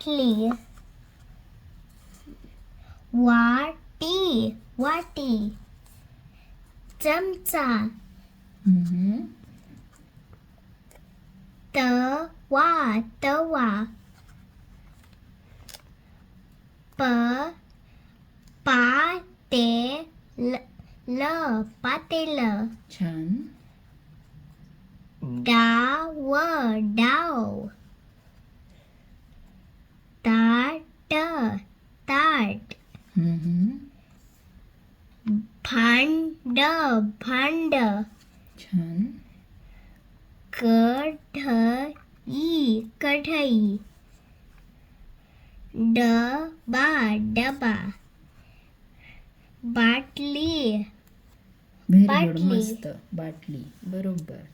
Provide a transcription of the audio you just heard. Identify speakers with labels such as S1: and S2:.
S1: बाटली. वाटी वाटी. चमचा. तवा तवा. पातेलं.
S2: छान.
S1: डाव डाव. ताट ताट. भांड भांड.
S2: छान.
S1: कढई कढई. डबा डबा. बाटली
S2: व्हेरी गुड.
S1: बाटली.
S2: मस्त. बाटली. बरोबर.